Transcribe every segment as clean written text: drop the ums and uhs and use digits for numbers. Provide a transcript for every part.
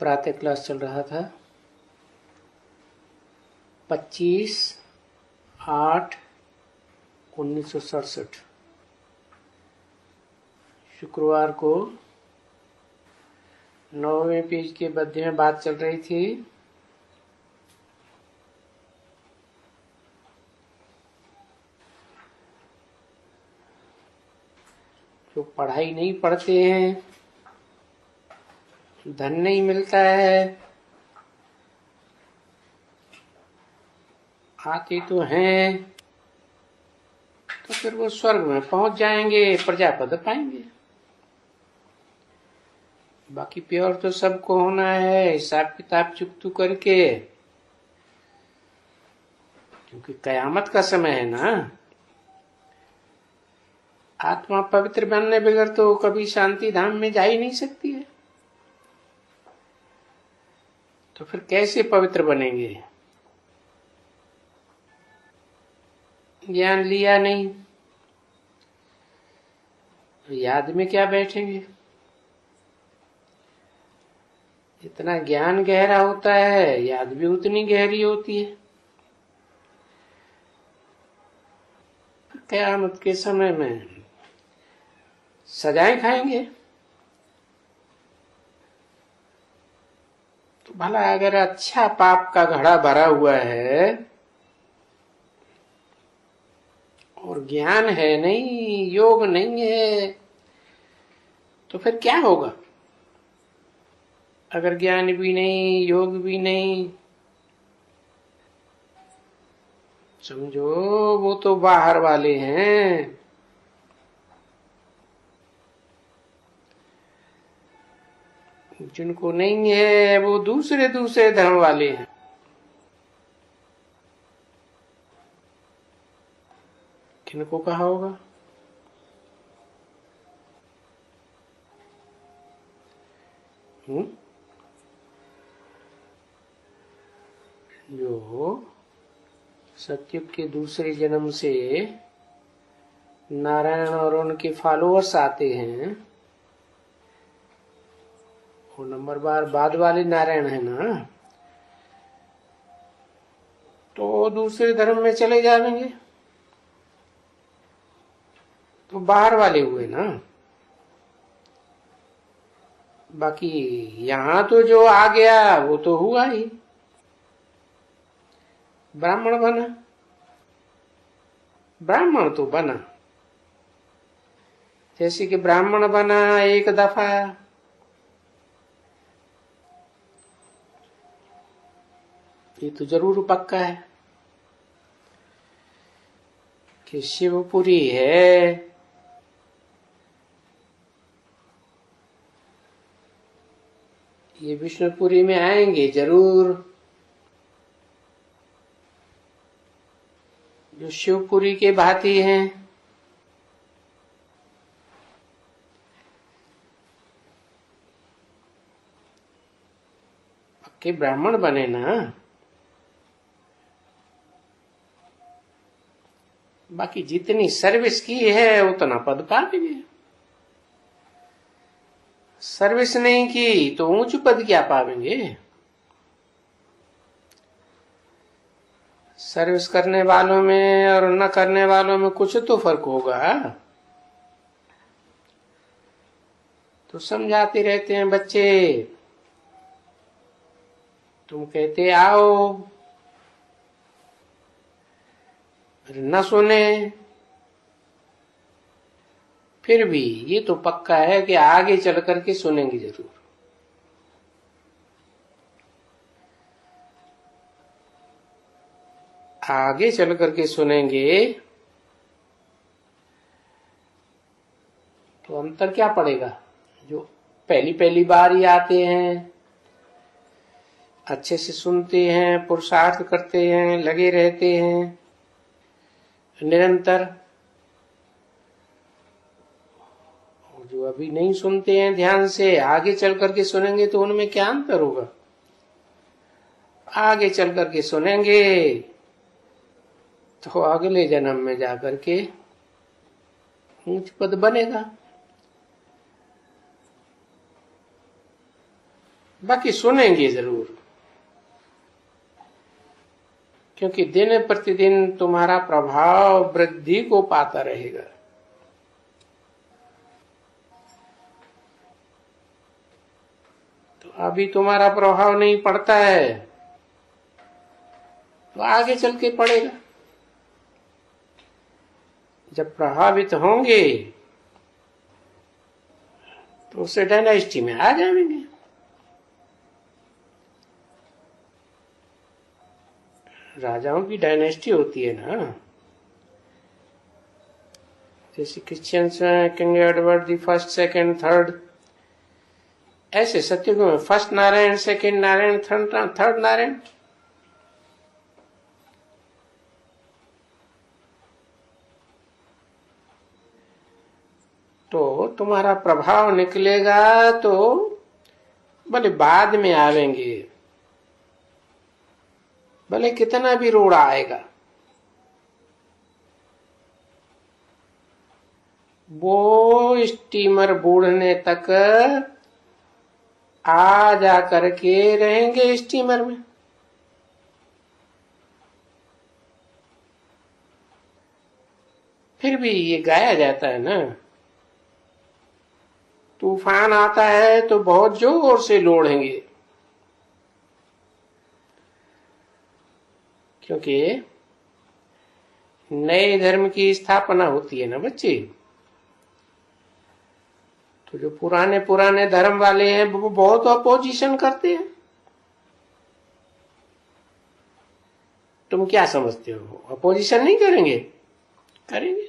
प्रातः क्लास चल रहा था 25/8/1967 शुक्रवार को 9वें पेज के मध्य में बात चल रही थी जो पढ़ाई नहीं पढ़ते हैं, धन नहीं मिलता है, आते तो हैं तो फिर वो स्वर्ग में पहुंच जाएंगे, प्रजापद पाएंगे। बाकी प्योर तो सबको होना है, हिसाब किताब चुकतू करके, क्योंकि कयामत का समय है ना। आत्मा पवित्र बनने बगैर तो कभी शांति धाम में जा ही नहीं सकती है। तो फिर कैसे पवित्र बनेंगे? ज्ञान लिया नहीं, याद में क्या बैठेंगे? जितना ज्ञान गहरा होता है, याद भी उतनी गहरी होती है। क़यामत के समय में सजाएं खाएंगे। तो भला अगर अच्छा पाप का घड़ा भरा हुआ है और ज्ञान है नहीं, योग नहीं है, तो फिर क्या होगा? अगर ज्ञान भी नहीं, योग भी नहीं, समझो वो तो बाहर वाले हैं। जिनको नहीं है वो दूसरे धर्म वाले हैं। किनको कहा होगा? जो सतयुग के दूसरे जन्म से नारायण और उनके फॉलोअर्स आते हैं, वो नंबर बार बाद वाले नारायण है ना, तो दूसरे धर्म में चले जाएंगे, तो बाहर वाले हुए ना। बाकी यहां तो जो आ गया वो तो हुआ ही, ब्राह्मण बना, ब्राह्मण तो बना। जैसे कि ब्राह्मण बना एक दफा, ये तो जरूर पक्का है कि शिवपुरी है, ये विष्णुपुरी में आएंगे जरूर। जो शिवपुरी के भांति हैं, पक्के ब्राह्मण बने ना। बाकी जितनी सर्विस की है उतना पद पा लेंगे। सर्विस नहीं की तो ऊंच पद क्या पावेंगे? सर्विस करने वालों में और न करने वालों में कुछ तो फर्क होगा। तो समझाते रहते हैं बच्चे, तुम कहते आओ, न सुने, फिर भी ये तो पक्का है कि आगे चल करके सुनेंगे जरूर। आगे चल करके सुनेंगे तो अंतर क्या पड़ेगा? जो पहली पहली बार ही आते हैं, अच्छे से सुनते हैं, पुरुषार्थ करते हैं, लगे रहते हैं निरंतर, जो अभी नहीं सुनते हैं ध्यान से, आगे चल करके सुनेंगे तो उनमें क्या अंतर होगा? आगे चल करके सुनेंगे तो अगले जन्म में जाकर के ऊंच पद बनेगा। बाकी सुनेंगे जरूर, क्योंकि दिन प्रतिदिन तुम्हारा प्रभाव वृद्धि को पाता रहेगा। तो अभी तुम्हारा प्रभाव नहीं पड़ता है तो आगे चल के पड़ेगा। जब प्रभावित होंगे तो उसे डायनेस्टी में आ जाएंगे। राजाओं की डायनेस्टी होती है ना, जैसे क्रिश्चियंस में king Edward the first, second, third, ऐसे सत्युग में first Narayan, second Narayan, third Narayan. तो तुम्हारा प्रभाव निकलेगा तो भले बाद में आवेंगे, भले कितना भी रोड़ा आएगा, वो स्टीमर बूढ़ने तक आ जा करके रहेंगे स्टीमर में। फिर भी ये गाया जाता है ना, तूफान आता है तो बहुत जोर से लोढ़ेंगे, क्योंकि नए धर्म की स्थापना होती है ना बच्चे। तो जो पुराने पुराने धर्म वाले हैं वो बहुत अपोजिशन करते हैं। तुम क्या समझते हो, अपोजिशन नहीं करेंगे? करेंगे।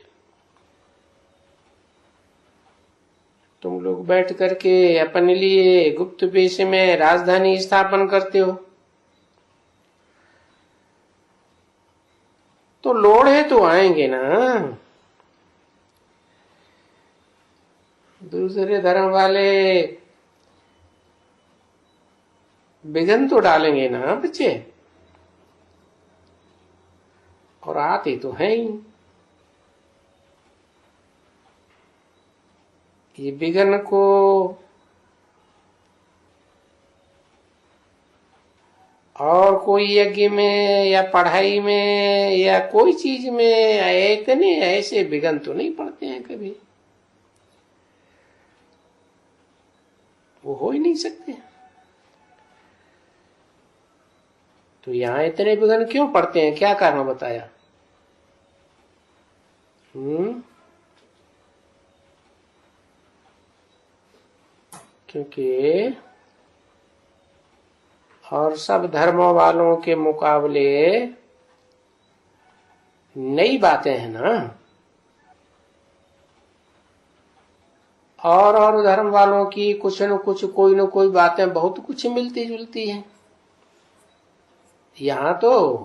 तुम लोग बैठ करके अपने लिए गुप्त पेशे में राजधानी स्थापन करते हो, तो लोढ़े तो आएंगे ना। दूसरे धर्म वाले विघ्न तो डालेंगे ना बच्चे, और आते तो हैं ही। ये विघ्न को और कोई यज्ञ में या पढ़ाई में या कोई चीज में इतने ऐसे विघ्न तो नहीं पड़ते हैं कभी, वो हो ही नहीं सकते। तो यहाँ इतने विघ्न क्यों पड़ते हैं, क्या कारण बताया? क्योंकि और सब धर्मों वालों के मुकाबले नई बातें हैं ना, और धर्म वालों की कुछ न कुछ कोई न कोई बातें बहुत कुछ मिलती जुलती हैं। यहाँ तो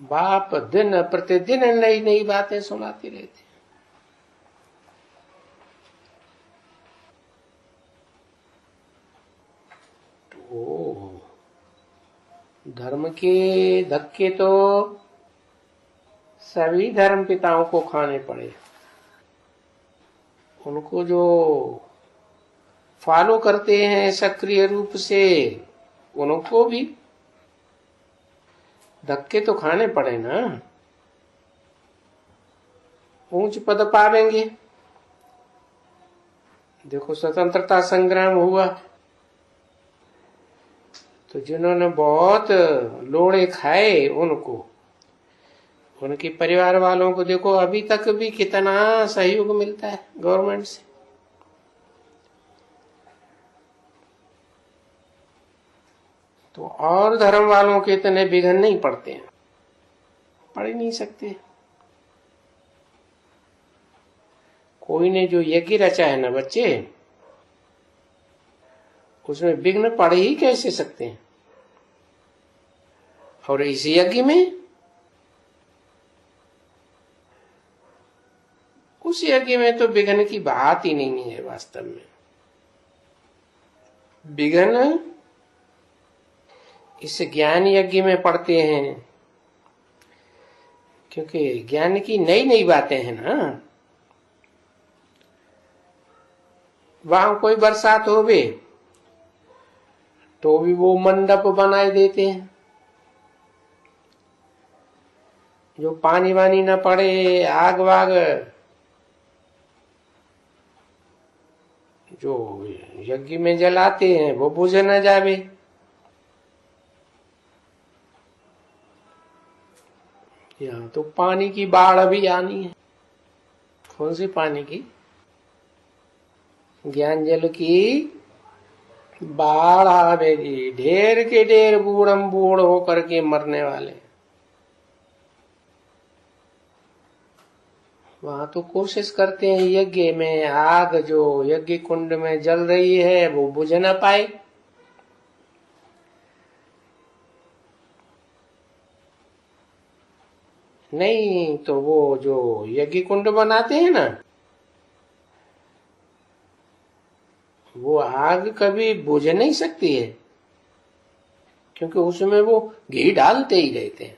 बाप दिन प्रतिदिन नई नई बातें सुनाती रहती। तो धर्म के धक्के तो सभी धर्म पिताओं को खाने पड़े। उनको जो फॉलो करते हैं सक्रिय रूप से, उनको भी धक्के तो खाने पड़े ना, ऊंच पद पावेंगे। देखो स्वतंत्रता संग्राम हुआ तो जिन्होंने बहुत लोड़े खाए उनको, उनके परिवार वालों को देखो अभी तक भी कितना सहयोग मिलता है गवर्नमेंट से। तो और धर्म वालों के इतने विघ्न नहीं पड़ते हैं, पढ़ ही नहीं सकते। कोई ने जो यज्ञ रचा है ना बच्चे, उसमें विघ्न पड़ ही कैसे सकते हैं? और इस यज्ञ में, उस यज्ञ में तो विघ्न की बात ही नहीं है वास्तव में। विघ्न इस ज्ञान यज्ञ में पड़ते हैं, क्योंकि ज्ञान की नई नई बातें हैं ना। वहां कोई बरसात होवे तो भी वो मंडप बनाए देते हैं। जो पानी वानी न पड़े, आग वाग जो यज्ञ में जलाते हैं वो बुझ न जावे। यहाँ तो पानी की बाढ़ अभी आनी है। कौन सी पानी की? ज्ञान जल की बाढ़ आवेगी। ढेर के ढेर बूढ़म बूढ़ होकर के मरने वाले। वहां तो कोशिश करते हैं यज्ञ में आग जो यज्ञ कुंड में जल रही है वो बुझ न पाए। नहीं तो वो जो यज्ञ कुंड बनाते हैं ना, वो आग कभी बुझ नहीं सकती है, क्योंकि उसमें वो घी डालते ही रहते हैं।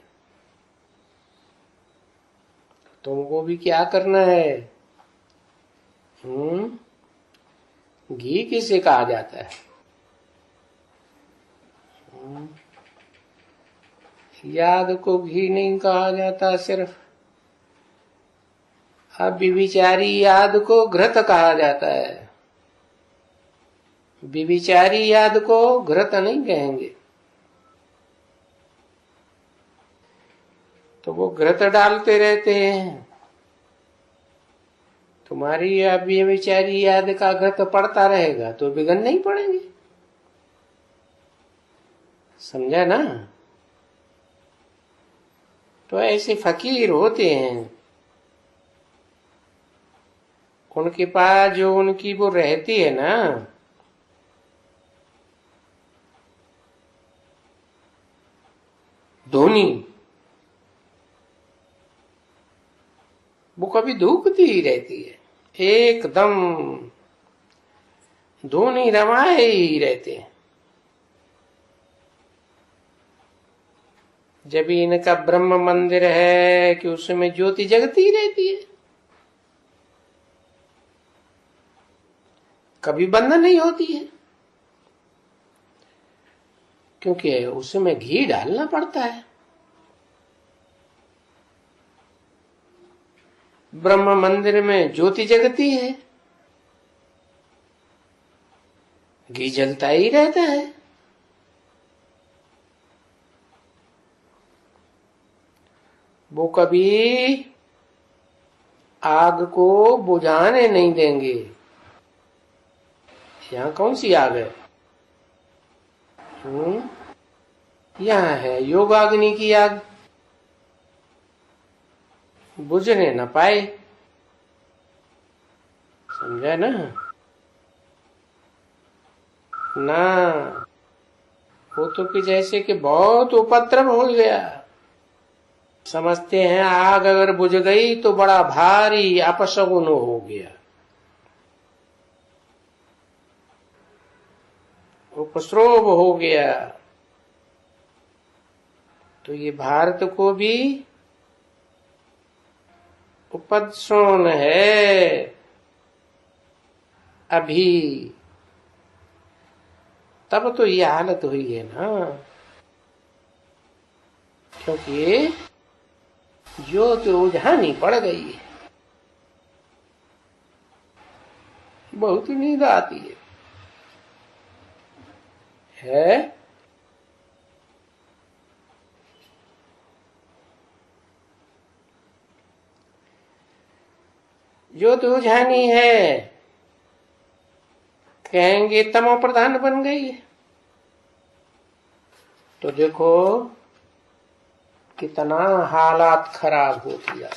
तुमको भी क्या करना है? घी किसे कहा जाता है? याद को घी नहीं कहा जाता सिर्फ। अब विचारी याद को घृत कहा जाता है। विचारी याद को घृत नहीं कहेंगे। तो वो घृत डालते रहते हैं। तुम्हारी अब विचारी याद का घृत पड़ता रहेगा तो बिगन नहीं पड़ेंगे। समझा ना? तो ऐसे फकीर होते हैं, उनके पास जो उनकी वो रहती है ना, धोनी, वो कभी धूकती ही रहती है। एकदम धोनी रमाए ही रहते हैं। जब इनका ब्रह्म मंदिर है कि उसमें ज्योति जगती रहती है, कभी बंद नहीं होती है, क्योंकि उसमें घी डालना पड़ता है। ब्रह्म मंदिर में ज्योति जगती है, घी जलता ही रहता है। वो कभी आग को बुझाने नहीं देंगे। यहाँ कौन सी आग है? यहाँ है योगाग्नि की आग, बुझने न पाए। समझा ना? ना, वो तो कि जैसे कि बहुत उपद्रव हो गया। समझते हैं आग अगर बुझ गई तो बड़ा भारी अपशगुन हो गया, उपद्रव हो गया। तो ये भारत को भी उपद्रव है अभी। तब तो ये हालत हुई है ना, क्योंकि ज्योत उझानी पड़ गई है। बहुत नींद आती है? ज्योत उझानी है, कहेंगे तमो प्रधान बन गई है। तो देखो कितना हालात खराब होती है।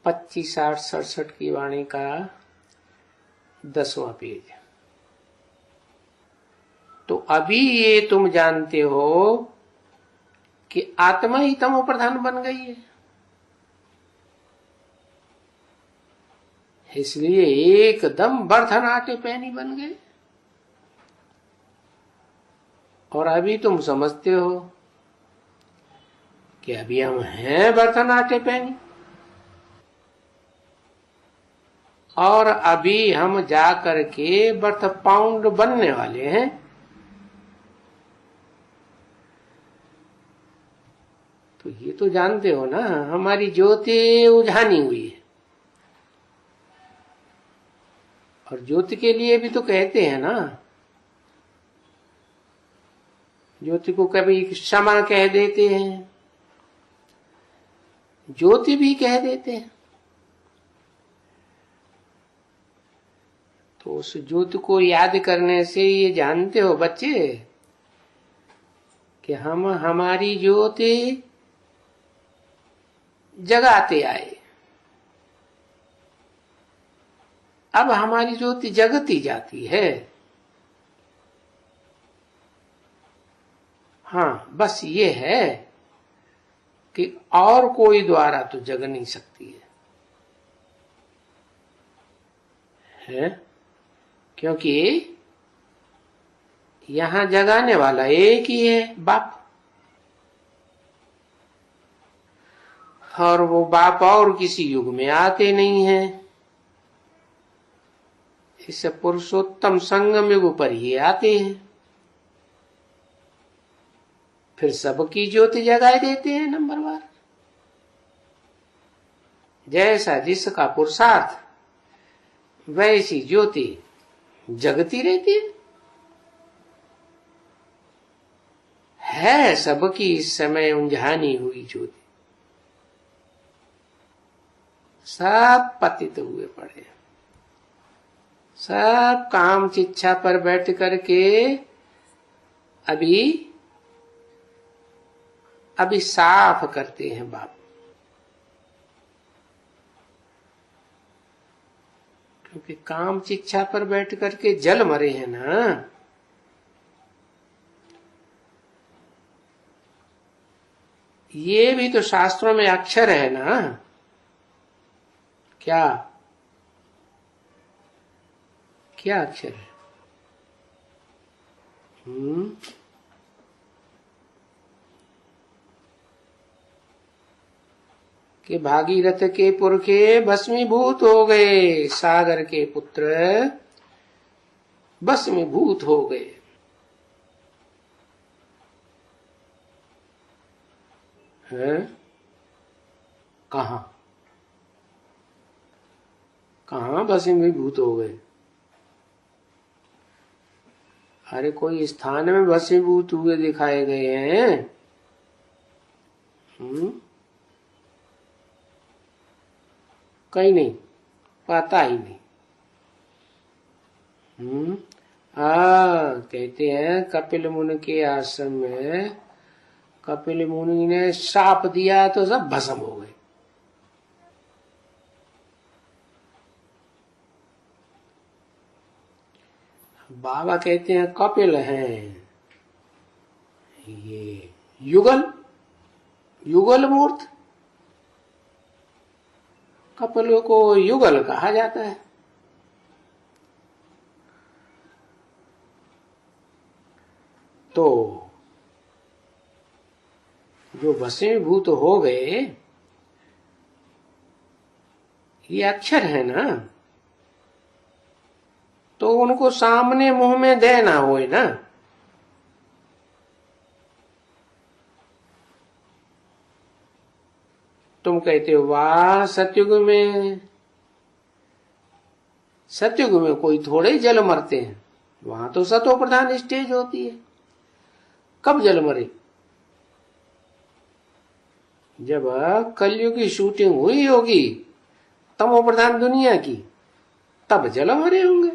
पच्चीस 60 67 की वाणी का 10वां पेज। तो अभी ये तुम जानते हो कि आत्मा ही तमो प्रधान बन गई है, इसलिए एकदम बर्तन आटे पैनी बन गए। और अभी तुम समझते हो कि अभी हम हैं बर्तन आटे पैनी, और अभी हम जा करके बर्थ पाउंड बनने वाले हैं। तो ये तो जानते हो ना, हमारी ज्योति उझानी हुई है। और ज्योति के लिए भी तो कहते हैं ना, ज्योति को कभी क्षमा कह देते हैं, ज्योति भी कह देते हैं। तो उस ज्योति को याद करने से ये जानते हो बच्चे कि हम हमारी ज्योति जगाते आए। अब हमारी ज्योति जगती जाती है। हाँ, बस ये है कि और कोई द्वारा तो जग नहीं सकती है? क्योंकि यहां जगाने वाला एक ही है, बाप। और वो बाप और किसी युग में आते नहीं है, इस पुरुषोत्तम संगम युग पर ही आते हैं। फिर सबकी ज्योति जगाए देते हैं नंबरवार। जैसा जिसका पुरुषार्थ वैसी ज्योति जगती रहती है सबकी इस समय उंझानी हुई ज्योति। सब पतित हुए पड़े, सब काम चिच्छा पर बैठ करके अभी साफ करते हैं बाप। क्योंकि काम चिच्छा पर बैठ करके जल मरे हैं ना। ये भी तो शास्त्रों में अक्षर है ना। क्या क्या अक्षर है? कि भागीरथ के पुरखे भस्मीभूत हो गए, सागर के पुत्र भस्मीभूत हो गए। है कहां कहां भस्मीभूत हो गए? अरे कोई स्थान में भस्मीभूत हुए दिखाए गए हैं। कहीं नहीं, पता ही नहीं। कहते हैं कपिल मुनि के आश्रम में कपिल मुनि ने श्राप दिया तो सब भस्म हो गए। बाबा कहते हैं कपिल हैं ये युगल मूर्त। कपिल को युगल कहा जाता है। तो जो भस्मीभूत हो गए ये अक्षर है ना, तो उनको सामने मुंह में देना होए ना। तुम कहते हो वाह, सतयुग में कोई थोड़े जल मरते हैं, वहां तो सतो प्रधान स्टेज होती है। कब जल मरे? जब कलयुग की शूटिंग हुई होगी तमो प्रधान दुनिया की, तब जल मरे होंगे।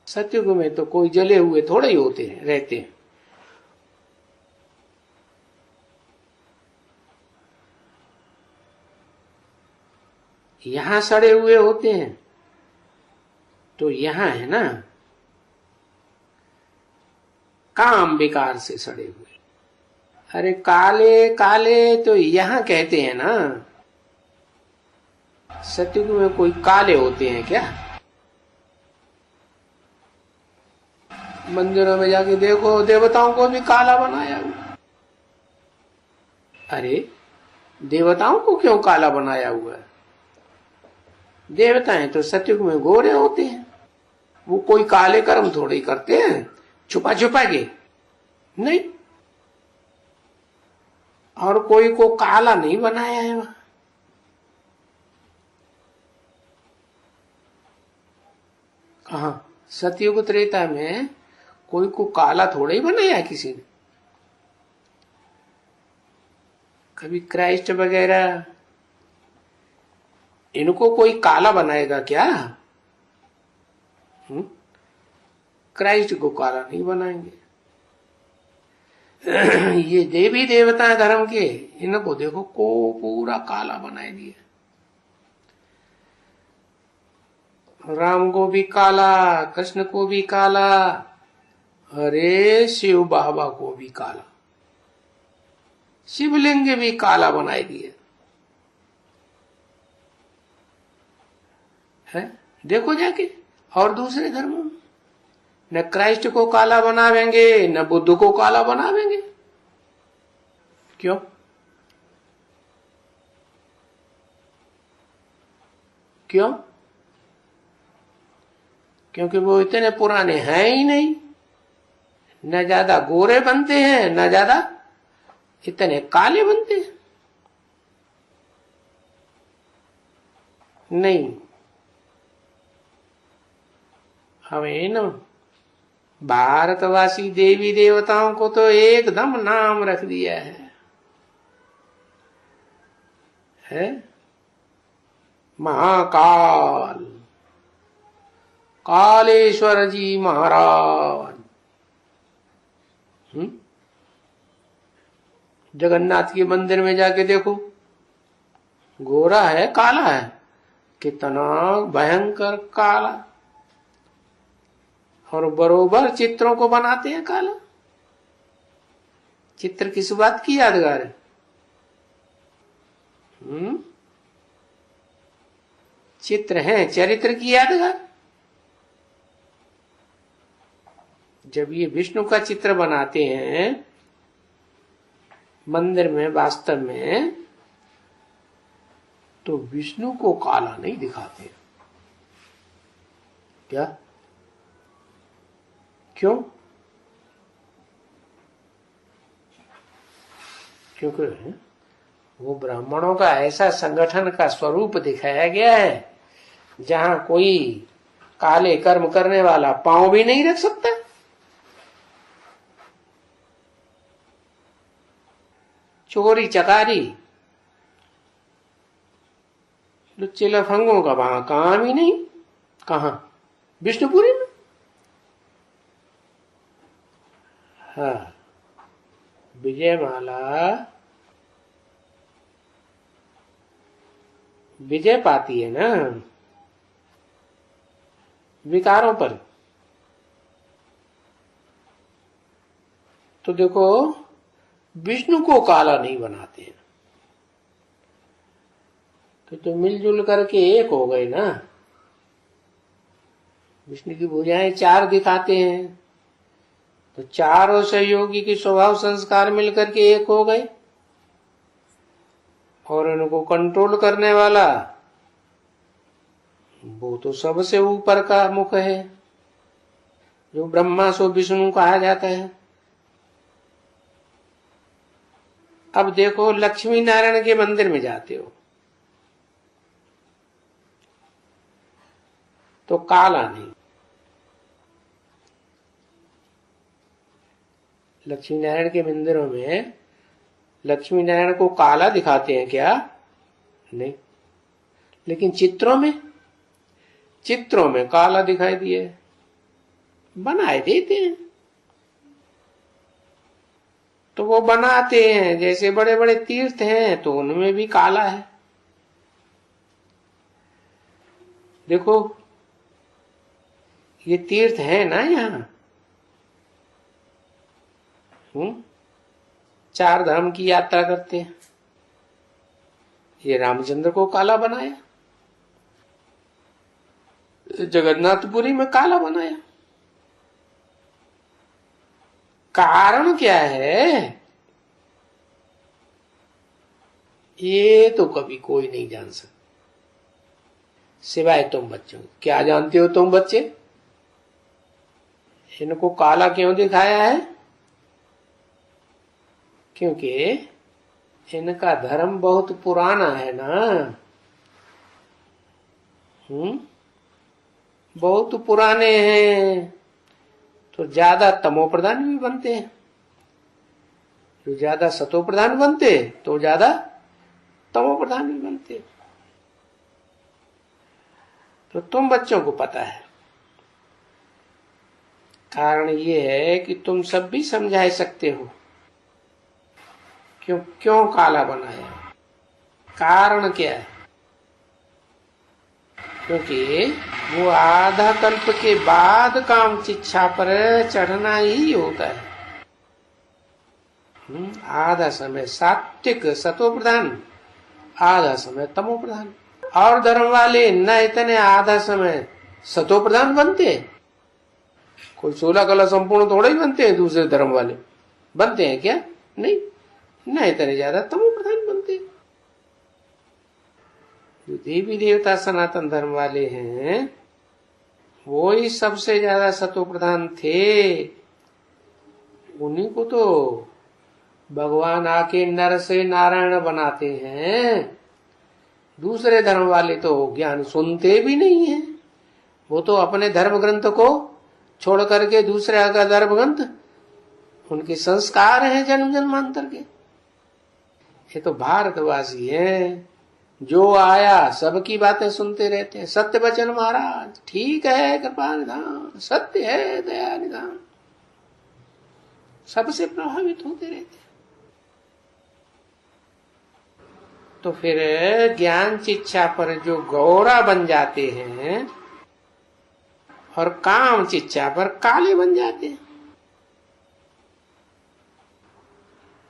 सतयुग में तो कोई जले हुए थोड़े ही होते हैं, रहते हैं। यहां सड़े हुए होते हैं। तो यहां है ना काम विकार से सड़े हुए। अरे काले काले तो यहां कहते हैं ना, सतयुग में कोई काले होते हैं क्या? मंदिरों में जाके देखो, देवताओं को भी काला बनाया हुआ। अरे देवताओं को क्यों काला बनाया हुआ है? देवताएं तो सतयुग में गोरे होते हैं, वो कोई काले कर्म थोड़े करते हैं छुपा छुपा के, नहीं। और कोई को काला नहीं बनाया है वहां। कहा? सतयुग त्रेता में कोई को काला थोड़ा ही बनाया किसी ने। कभी क्राइस्ट वगैरह इनको कोई काला बनाएगा क्या? क्राइस्ट को काला नहीं बनाएंगे। ये देवी देवता धर्म के, इनको देखो को पूरा काला बनाए दिया। राम को भी काला, कृष्ण को भी काला, अरे शिव बाबा को भी काला, शिवलिंग भी काला बनाए दिए है। देखो जाके और दूसरे धर्मों में न क्राइस्ट को काला बनावेंगे न बुद्ध को काला बनावेंगे। क्यों? क्यों? क्योंकि वो इतने पुराने हैं ही नहीं, न ज्यादा गोरे बनते हैं न ज्यादा इतने काले बनते हैं। नहीं, हमें न भारतवासी देवी देवताओं को तो एकदम नाम रख दिया है महाकाल, कालेश्वर जी महाराज। जगन्नाथ के मंदिर में जाके देखो, गोरा है काला है, कितना भयंकर काला, और बरोबर चित्रों को बनाते हैं काला। चित्र किस बात की यादगार है? चित्र है चरित्र की यादगार। जब ये विष्णु का चित्र बनाते हैं मंदिर में वास्तव में, तो विष्णु को काला नहीं दिखाते। क्या? क्यों? क्योंकि वो ब्राह्मणों का ऐसा संगठन का स्वरूप दिखाया गया है जहां कोई काले कर्म करने वाला पांव भी नहीं रख सकता। चोरी चकारी लुच्चे लफंगों का वहां काम ही नहीं। कहा? विष्णुपुरी में। हाँ, विजयमाला विजय पाती है ना विकारों पर। तो देखो विष्णु को काला नहीं बनाते हैं, तो मिलजुल करके एक हो गए ना। विष्णु की भुजाएं चार दिखाते हैं, तो चारों सहयोगी के स्वभाव संस्कार मिलकर के एक हो गए, और इनको कंट्रोल करने वाला वो तो सबसे ऊपर का मुख है, जो ब्रह्मा सो विष्णु कहा जाता है। अब देखो लक्ष्मी नारायण के मंदिर में जाते हो तो काला नहीं। लक्ष्मी नारायण के मंदिरों में लक्ष्मी नारायण को काला दिखाते हैं क्या? नहीं। लेकिन चित्रों में काला दिखाई दिए, बनाए देते हैं। तो वो बनाते हैं, जैसे बड़े बड़े तीर्थ हैं तो उनमें भी काला है। देखो ये तीर्थ है ना यहाँ, चार धाम की यात्रा करते हैं। ये रामचंद्र को काला बनाया, जगन्नाथपुरी में काला बनाया, कारण क्या है ये तो कभी कोई नहीं जान सकता सिवाय तुम बच्चों। क्या जानते हो तुम बच्चे? इनको काला क्यों दिखाया है? क्योंकि इनका धर्म बहुत पुराना है ना। बहुत पुराने हैं तो ज्यादा तमो प्रधान भी बनते हैं। जो ज्यादा सतो प्रधान बनते तो ज्यादा तमो प्रधान भी बनते। तो तुम बच्चों को पता है। कारण ये है कि तुम सब भी समझा सकते हो क्यों क्यों काला बनाया। कारण क्या है? क्योंकि वो आधा कल्प के बाद काम शिक्षा पर चढ़ना ही होता है। आधा समय सात्विक सतो प्रधान, आधा समय तमो प्रधान। और धर्म वाले न इतने आधा समय सतो प्रधान बनते। कोई 16 कला संपूर्ण थोड़े ही बनते हैं। दूसरे धर्म वाले बनते हैं क्या? नहीं, न इतने ज्यादा तमो प्रधान बनते। जो देवी देवता सनातन धर्म वाले हैं वो ही सबसे ज्यादा सतो प्रधान थे। उन्हीं को तो भगवान आके नर से नारायण बनाते हैं। दूसरे धर्म वाले तो ज्ञान सुनते भी नहीं है। वो तो अपने धर्म ग्रंथ को छोड़ करके दूसरे का धर्म ग्रंथ, उनके संस्कार हैं जन्म जन्मांतर के। ये तो भारतवासी है, जो आया सबकी बातें सुनते रहते हैं। सत्य वचन महाराज, ठीक है, कृपा निधान, सत्य है, दया निधान, सबसे प्रभावित होते रहते हैं। तो फिर ज्ञान शिक्षा पर जो गौरा बन जाते हैं और काम शिक्षा पर काले बन जाते हैं।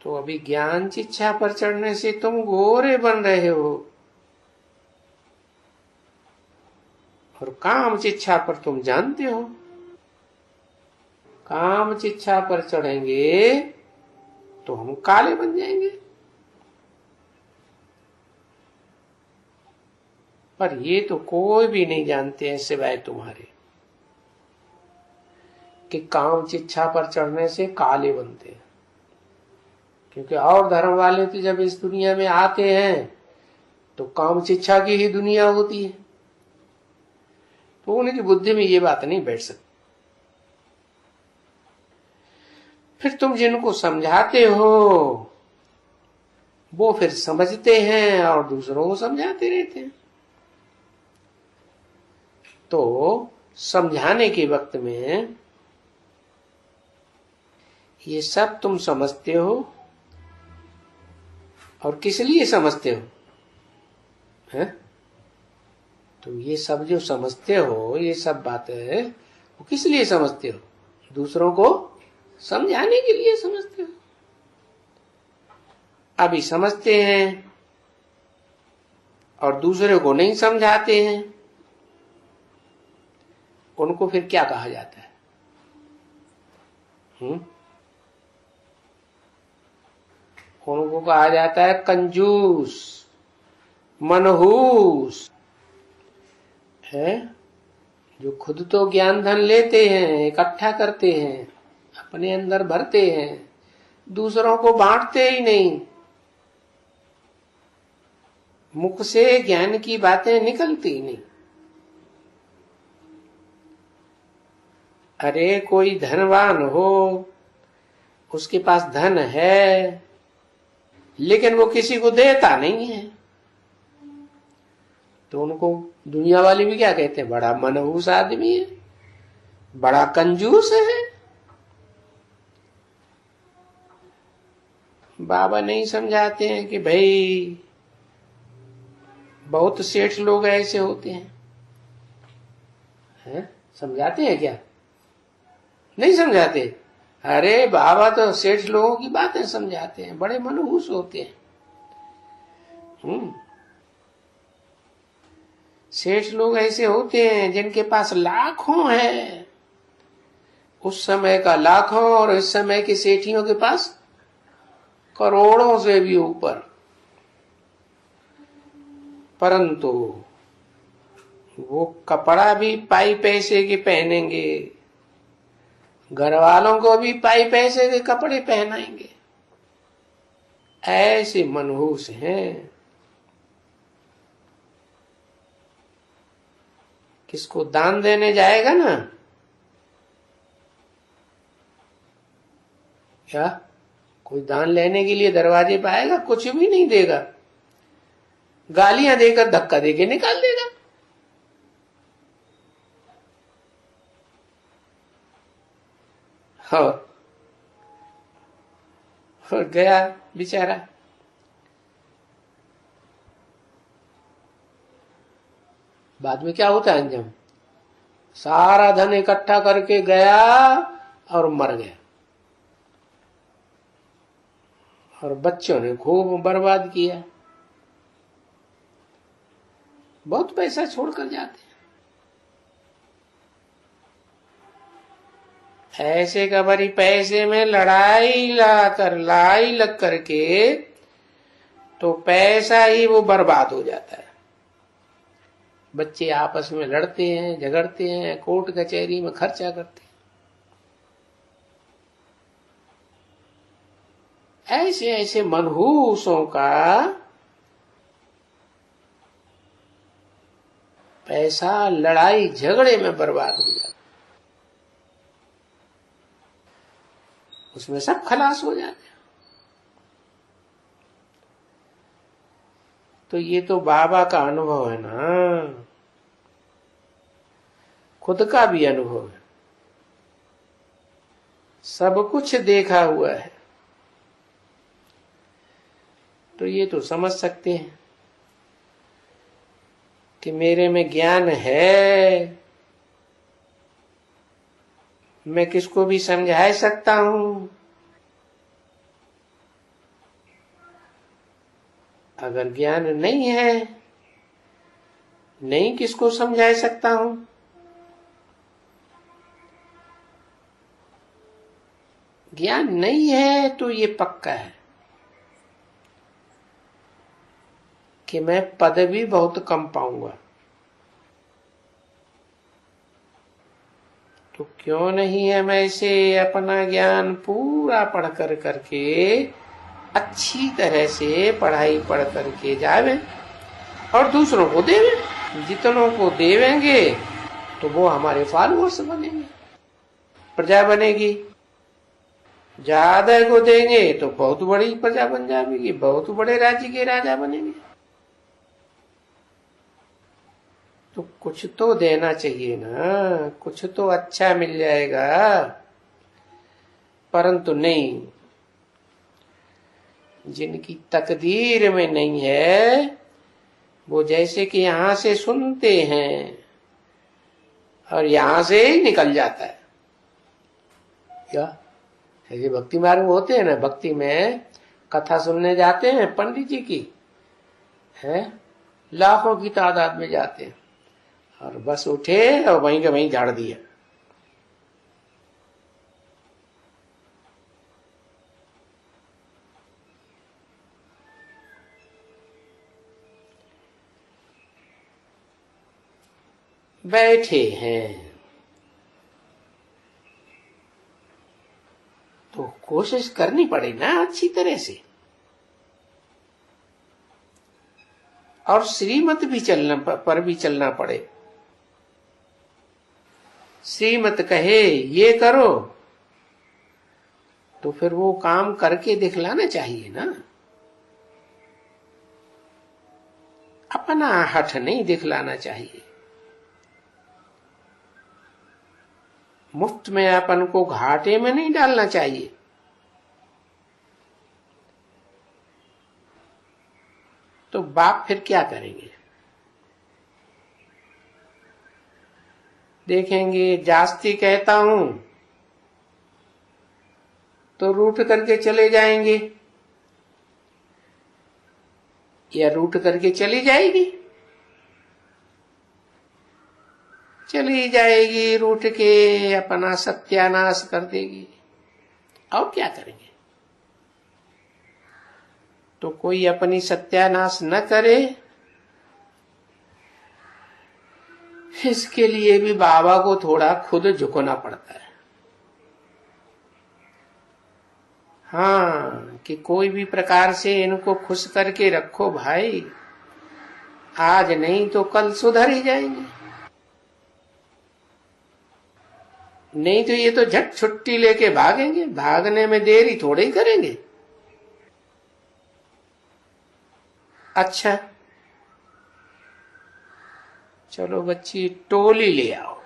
तो अभी ज्ञान शिक्षा पर चढ़ने से तुम गोरे बन रहे हो और काम शिक्षा पर तुम जानते हो। काम शिक्षा पर चढ़ेंगे तो हम काले बन जाएंगे। पर ये तो कोई भी नहीं जानते हैं सिवाय तुम्हारे कि काम शिक्षा पर चढ़ने से काले बनते हैं। क्योंकि और धर्म वाले तो जब इस दुनिया में आते हैं तो काम शिक्षा की ही दुनिया होती है। तो उनकी बुद्धि में ये बात नहीं बैठ सकती। फिर तुम जिनको समझाते हो वो फिर समझते हैं और दूसरों को समझाते रहते हैं। तो समझाने के वक्त में ये सब तुम समझते हो और किस लिए समझते हो? है? तो ये सब जो समझते हो, ये सब बातें वो किस लिए समझते हो? दूसरों को समझाने के लिए समझते हो। अभी समझते हैं और दूसरे को नहीं समझाते हैं, उनको फिर क्या कहा जाता है? उनको कहा जाता है कंजूस, मनहूस है। जो खुद तो ज्ञान धन लेते हैं, इकट्ठा करते हैं, अपने अंदर भरते हैं, दूसरों को बांटते ही नहीं। मुख से ज्ञान की बातें निकलती ही नहीं। अरे कोई धनवान हो, उसके पास धन है लेकिन वो किसी को देता नहीं है, तो उनको दुनिया वाले भी क्या कहते हैं? बड़ा मनहूस आदमी है, बड़ा कंजूस है। बाबा नहीं समझाते हैं कि भाई बहुत सेठ लोग ऐसे होते हैं, हैं? समझाते हैं क्या? नहीं समझाते। अरे बाबा तो सेठ लोगों की बातें समझाते हैं, बड़े मनहूस होते हैं। सेठ लोग ऐसे होते हैं जिनके पास लाखों है उस समय का लाखों और इस समय के सेठियों के पास करोड़ों से भी ऊपर, परंतु वो कपड़ा भी पाई पैसे के पहनेंगे, घर वालों को भी पाई पैसे के कपड़े पहनाएंगे। ऐसे मनहूस हैं। किसको दान देने जाएगा ना, क्या कोई दान लेने के लिए दरवाजे पे आएगा, कुछ भी नहीं देगा, गालियां देकर धक्का देके निकाल देगा। और गया बेचारा। बाद में क्या होता है अंजाम? सारा धन इकट्ठा करके गया और मर गया, और बच्चों ने खूब बर्बाद किया। बहुत पैसा छोड़कर जाते हैं। ऐसे का बड़ी पैसे में लड़ाई लग करके तो पैसा ही वो बर्बाद हो जाता है। बच्चे आपस में लड़ते हैं, झगड़ते हैं, कोर्ट कचहरी में खर्चा करते हैं। ऐसे ऐसे मनहूसों का पैसा लड़ाई झगड़े में बर्बाद हो जाता, उसमें सब खलास हो जाते। तो ये तो बाबा का अनुभव है ना, खुद का भी अनुभव है, सब कुछ देखा हुआ है। तो ये तो समझ सकते हैं कि मेरे में ज्ञान है, मैं किसको भी समझा सकता हूं। अगर ज्ञान नहीं है, नहीं किसको समझा सकता हूं। ज्ञान नहीं है तो ये पक्का है कि मैं पदवी बहुत कम पाऊंगा। तो क्यों नहीं हम ऐसे अपना ज्ञान पूरा पढ़ करके अच्छी तरह से पढ़ाई पढ़ करके जावे और दूसरों को देवे। जितनों को देवेंगे तो वो हमारे फॉलोअर्स बनेंगे, प्रजा बनेगी। ज्यादा को देंगे तो बहुत बड़ी प्रजा बन जाएगी, बहुत बड़े राज्य के राजा बनेंगे। तो कुछ तो देना चाहिए ना, कुछ तो अच्छा मिल जाएगा। परंतु नहीं, जिनकी तकदीर में नहीं है वो जैसे कि यहां से सुनते हैं और यहां से ही निकल जाता है। क्या ऐसे भक्ति मार्ग में होते हैं ना, भक्ति में कथा सुनने जाते हैं पंडित जी की, है लाखों की तादाद में जाते हैं, और बस उठे और वहीं के वहीं झाड़ दिया। बैठे हैं तो कोशिश करनी पड़े ना अच्छी तरह से, और श्रीमत भी चलना पर भी चलना पड़े। श्रीमत कहे ये करो तो फिर वो काम करके दिखलाना चाहिए ना, अपना हठ नहीं दिखलाना चाहिए। मुफ्त में अपन को घाटे में नहीं डालना चाहिए। तो बाप फिर क्या करेंगे? देखेंगे जास्ती कहता हूं तो रूठ करके चले जाएंगे, या रूठ करके चली जाएगी। चली जाएगी, रूठ के अपना सत्यानाश कर देगी। और क्या करेंगे? तो कोई अपनी सत्यानाश न करे, इसके लिए भी बाबा को थोड़ा खुद झुकना पड़ता है। हाँ, कि कोई भी प्रकार से इनको खुश करके रखो भाई, आज नहीं तो कल सुधर ही जाएंगे। नहीं तो ये तो झट छुट्टी लेके भागेंगे, भागने में देरी थोड़े ही करेंगे। अच्छा, चलो बच्ची टोली ले आओ।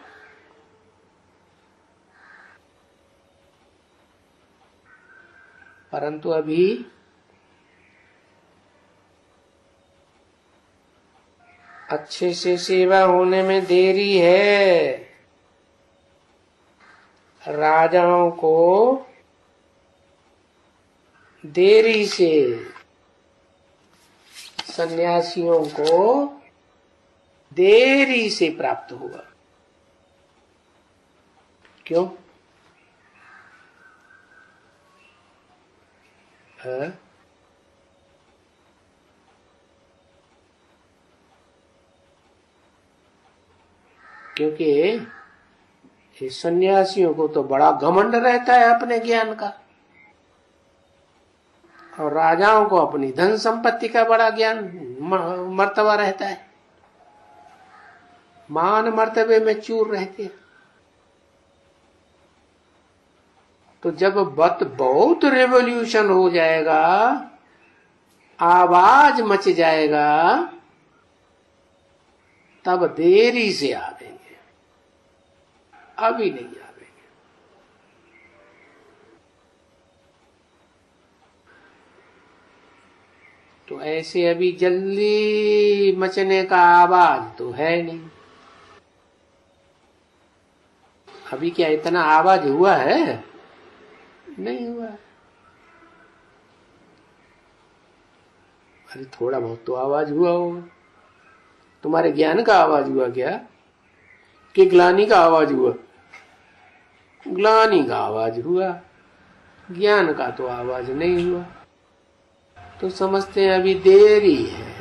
परंतु अभी अच्छे से सेवा होने में देरी है। राजाओं को देरी से, सन्यासियों को देरी से प्राप्त हुआ। क्यों? है? क्योंकि सन्यासियों को तो बड़ा घमंड रहता है अपने ज्ञान का, और राजाओं को अपनी धन संपत्ति का बड़ा ज्ञान मर्तबा रहता है, मान मर्तबे में चूर रहते हैं। तो जब बहुत रेवोल्यूशन हो जाएगा, आवाज मच जाएगा, तब देरी से आवेंगे, अभी नहीं आवेंगे। तो ऐसे अभी जल्दी मचने का आवाज तो है नहीं। अभी क्या इतना आवाज हुआ है? नहीं हुआ। अरे थोड़ा बहुत तो आवाज हुआ होगा। तुम्हारे ज्ञान का आवाज हुआ क्या, कि ग्लानि का आवाज हुआ? ग्लानि का आवाज हुआ, ज्ञान का तो आवाज नहीं हुआ। तो समझते हैं अभी देरी है।